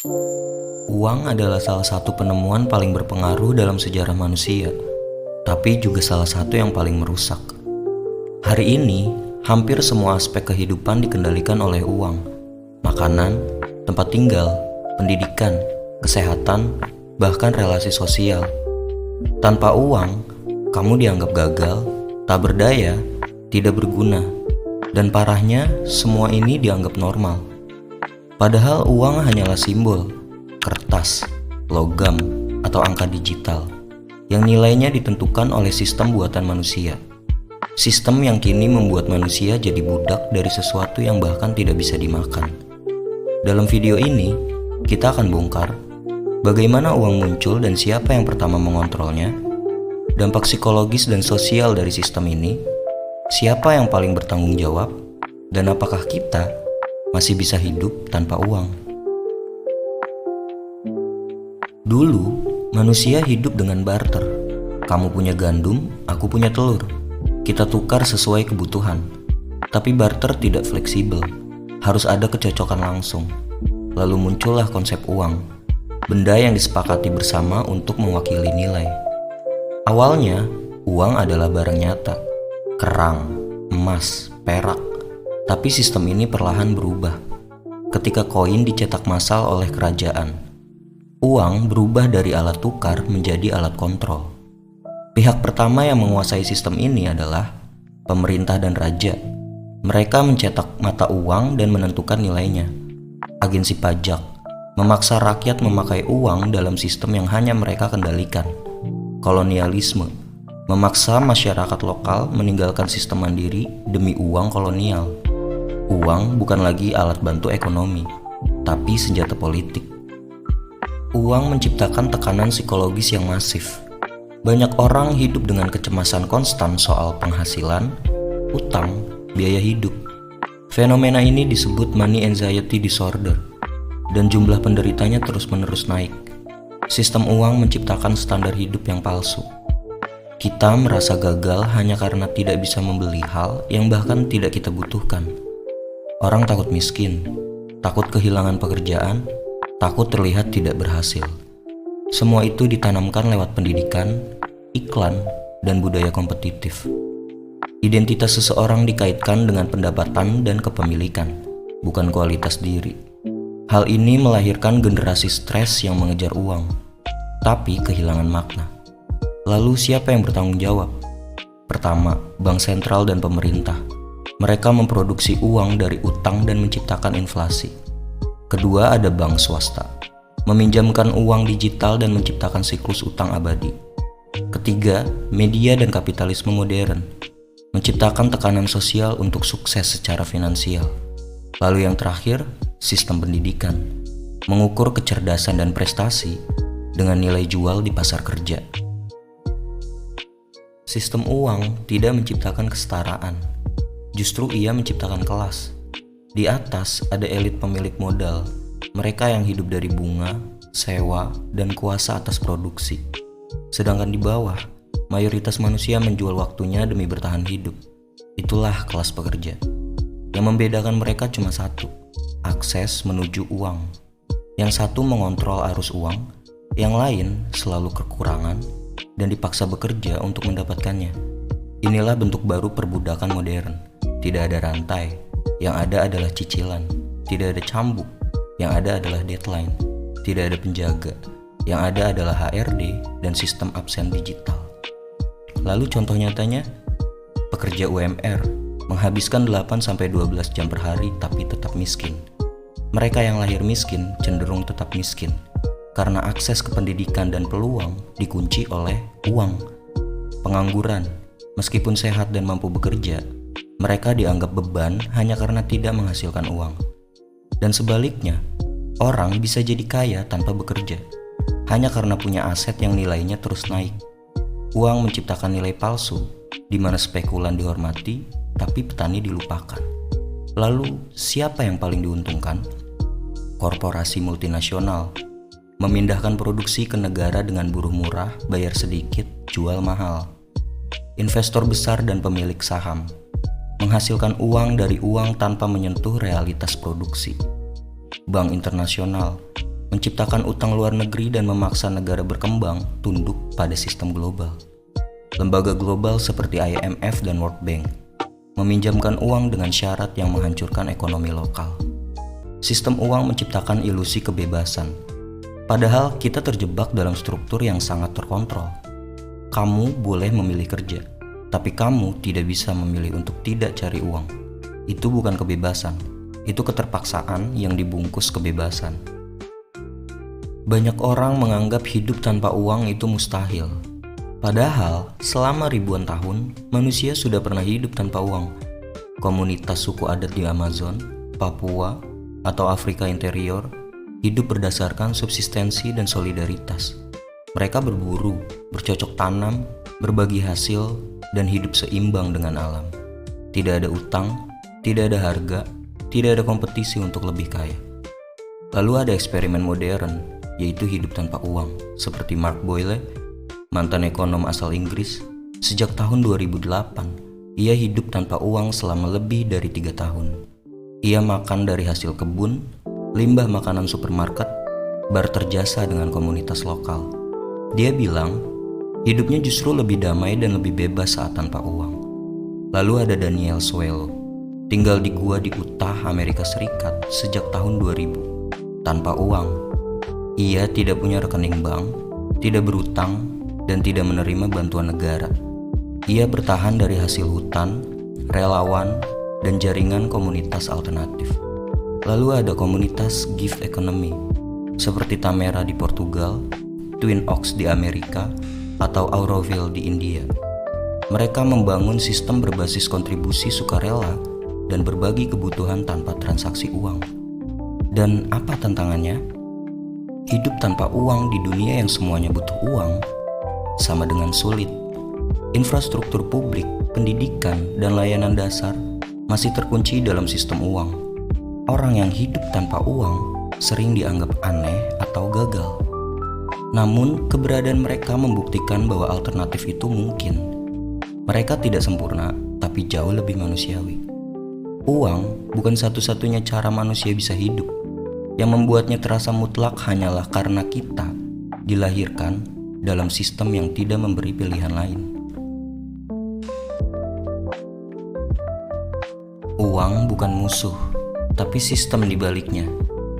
Uang adalah salah satu penemuan paling berpengaruh dalam sejarah manusia, tapi juga salah satu yang paling merusak. Hari ini, hampir semua aspek kehidupan dikendalikan oleh uang. Makanan, tempat tinggal, pendidikan, kesehatan, bahkan relasi sosial. Tanpa uang, kamu dianggap gagal, tak berdaya, tidak berguna, dan parahnya semua ini dianggap normal. Padahal uang hanyalah simbol, kertas, logam, atau angka digital yang nilainya ditentukan oleh sistem buatan manusia. Sistem yang kini membuat manusia jadi budak dari sesuatu yang bahkan tidak bisa dimakan. Dalam video ini, kita akan bongkar bagaimana uang muncul dan siapa yang pertama mengontrolnya, dampak psikologis dan sosial dari sistem ini, siapa yang paling bertanggung jawab, dan apakah kita masih bisa hidup tanpa uang. Dulu, manusia hidup dengan barter. Kamu punya gandum, aku punya telur. Kita tukar sesuai kebutuhan. Tapi barter tidak fleksibel. Harus ada kecocokan langsung. Lalu muncullah konsep uang. Benda yang disepakati bersama untuk mewakili nilai. Awalnya, uang adalah barang nyata. Kerang, emas, perak. Tapi sistem ini perlahan berubah. Ketika koin dicetak massal oleh kerajaan, uang berubah dari alat tukar menjadi alat kontrol. Pihak pertama yang menguasai sistem ini adalah pemerintah dan raja. Mereka mencetak mata uang dan menentukan nilainya. Agensi pajak memaksa rakyat memakai uang dalam sistem yang hanya mereka kendalikan. Kolonialisme memaksa masyarakat lokal meninggalkan sistem mandiri demi uang kolonial. Uang bukan lagi alat bantu ekonomi, tapi senjata politik. Uang menciptakan tekanan psikologis yang masif. Banyak orang hidup dengan kecemasan konstan soal penghasilan, utang, biaya hidup. Fenomena ini disebut money anxiety disorder, dan jumlah penderitanya terus-menerus naik. Sistem uang menciptakan standar hidup yang palsu. Kita merasa gagal hanya karena tidak bisa membeli hal yang bahkan tidak kita butuhkan. Orang takut miskin, takut kehilangan pekerjaan, takut terlihat tidak berhasil. Semua itu ditanamkan lewat pendidikan, iklan, dan budaya kompetitif. Identitas seseorang dikaitkan dengan pendapatan dan kepemilikan, bukan kualitas diri. Hal ini melahirkan generasi stres yang mengejar uang, tapi kehilangan makna. Lalu siapa yang bertanggung jawab? Pertama, bank sentral dan pemerintah. Mereka memproduksi uang dari utang dan menciptakan inflasi. Kedua, ada bank swasta, meminjamkan uang digital dan menciptakan siklus utang abadi. Ketiga, media dan kapitalisme modern, menciptakan tekanan sosial untuk sukses secara finansial. Lalu yang terakhir, sistem pendidikan, mengukur kecerdasan dan prestasi dengan nilai jual di pasar kerja. Sistem uang tidak menciptakan kesetaraan, justru ia menciptakan kelas. Di atas ada elit pemilik modal, mereka yang hidup dari bunga, sewa, dan kuasa atas produksi. Sedangkan di bawah, mayoritas manusia menjual waktunya demi bertahan hidup. Itulah kelas pekerja. Yang membedakan mereka cuma satu, akses menuju uang. Yang satu mengontrol arus uang, yang lain selalu kekurangan dan dipaksa bekerja untuk mendapatkannya. Inilah bentuk baru perbudakan modern. Tidak ada rantai, yang ada adalah cicilan. Tidak ada cambuk, yang ada adalah deadline. Tidak ada penjaga, yang ada adalah HRD dan sistem absen digital. Lalu contoh nyatanya, pekerja UMR menghabiskan 8-12 jam per hari tapi tetap miskin. Mereka yang lahir miskin cenderung tetap miskin karena akses ke pendidikan dan peluang dikunci oleh uang. Pengangguran, meskipun sehat dan mampu bekerja, mereka dianggap beban hanya karena tidak menghasilkan uang. Dan sebaliknya, orang bisa jadi kaya tanpa bekerja, hanya karena punya aset yang nilainya terus naik. Uang menciptakan nilai palsu, di mana spekulan dihormati, tapi petani dilupakan. Lalu, siapa yang paling diuntungkan? Korporasi multinasional memindahkan produksi ke negara dengan buruh murah, bayar sedikit, jual mahal. Investor besar dan pemilik saham menghasilkan uang dari uang tanpa menyentuh realitas produksi. Bank internasional menciptakan utang luar negeri dan memaksa negara berkembang tunduk pada sistem global. Lembaga global seperti IMF dan World Bank meminjamkan uang dengan syarat yang menghancurkan ekonomi lokal. Sistem uang menciptakan ilusi kebebasan, padahal kita terjebak dalam struktur yang sangat terkontrol. Kamu boleh memilih kerja, tapi kamu tidak bisa memilih untuk tidak cari uang. Itu bukan kebebasan, itu keterpaksaan yang dibungkus kebebasan. Banyak orang menganggap hidup tanpa uang itu mustahil. Padahal, selama ribuan tahun, manusia sudah pernah hidup tanpa uang. Komunitas suku adat di Amazon, Papua, atau Afrika Interior hidup berdasarkan subsistensi dan solidaritas. Mereka berburu, bercocok tanam, berbagi hasil, dan hidup seimbang dengan alam. Tidak ada utang, tidak ada harga, tidak ada kompetisi untuk lebih kaya. Lalu ada eksperimen modern, yaitu hidup tanpa uang, seperti Mark Boyle, mantan ekonom asal Inggris. Sejak tahun 2008, ia hidup tanpa uang selama lebih dari 3 tahun. Ia makan dari hasil kebun, limbah makanan supermarket, barter jasa dengan komunitas lokal. Dia bilang, hidupnya justru lebih damai dan lebih bebas saat tanpa uang. Lalu ada Daniel Swallow, tinggal di gua di Utah, Amerika Serikat sejak tahun 2000, tanpa uang. Ia tidak punya rekening bank, tidak berutang, dan tidak menerima bantuan negara. Ia bertahan dari hasil hutan, relawan, dan jaringan komunitas alternatif. Lalu ada komunitas gig economy, seperti Tamera di Portugal, Twin Oaks di Amerika, atau Auroville di India. Mereka membangun sistem berbasis kontribusi sukarela dan berbagi kebutuhan tanpa transaksi uang. Dan apa tantangannya? Hidup tanpa uang di dunia yang semuanya butuh uang sama dengan sulit. Infrastruktur publik, pendidikan, dan layanan dasar masih terkunci dalam sistem uang. Orang yang hidup tanpa uang sering dianggap aneh atau gagal. Namun, keberadaan mereka membuktikan bahwa alternatif itu mungkin. Mereka tidak sempurna, tapi jauh lebih manusiawi. Uang bukan satu-satunya cara manusia bisa hidup. Yang membuatnya terasa mutlak hanyalah karena kita dilahirkan dalam sistem yang tidak memberi pilihan lain. Uang bukan musuh, tapi sistem di baliknya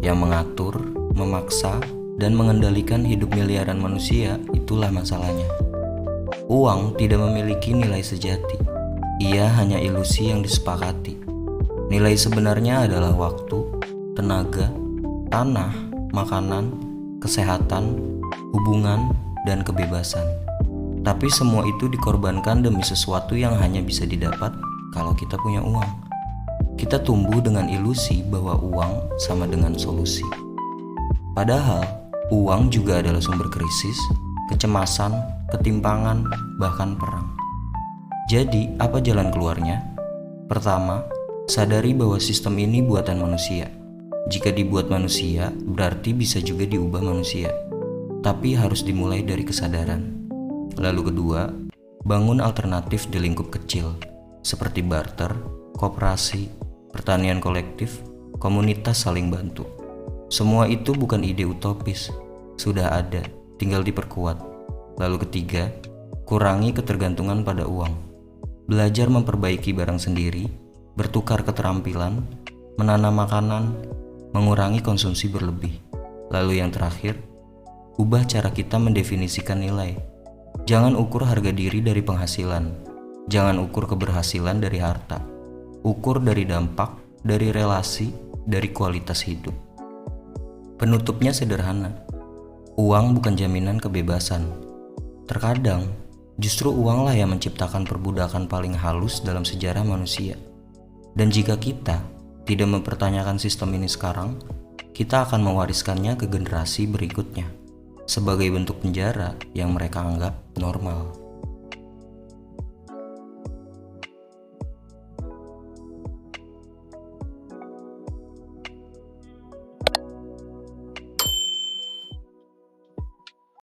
yang mengatur, memaksa, dan mengendalikan hidup miliaran manusia. Itulah masalahnya. Uang tidak memiliki nilai sejati. Ia hanya ilusi yang disepakati. Nilai sebenarnya adalah waktu, tenaga, tanah, makanan, kesehatan, hubungan, dan kebebasan. Tapi semua itu dikorbankan demi sesuatu yang hanya bisa didapat kalau kita punya uang. Kita tumbuh dengan ilusi bahwa uang sama dengan solusi. Padahal, uang juga adalah sumber krisis, kecemasan, ketimpangan, bahkan perang. Jadi, apa jalan keluarnya? Pertama, sadari bahwa sistem ini buatan manusia. Jika dibuat manusia, berarti bisa juga diubah manusia. Tapi harus dimulai dari kesadaran. Lalu kedua, bangun alternatif di lingkup kecil, seperti barter, koperasi, pertanian kolektif, komunitas saling bantu. Semua itu bukan ide utopis, sudah ada, tinggal diperkuat. Lalu ketiga, kurangi ketergantungan pada uang. Belajar memperbaiki barang sendiri, bertukar keterampilan, menanam makanan, mengurangi konsumsi berlebih. Lalu yang terakhir, ubah cara kita mendefinisikan nilai. Jangan ukur harga diri dari penghasilan. Jangan ukur keberhasilan dari harta. Ukur dari dampak, dari relasi, dari kualitas hidup. Penutupnya sederhana. Uang bukan jaminan kebebasan. Terkadang, justru uanglah yang menciptakan perbudakan paling halus dalam sejarah manusia. Dan jika kita tidak mempertanyakan sistem ini sekarang, kita akan mewariskannya ke generasi berikutnya sebagai bentuk penjara yang mereka anggap normal.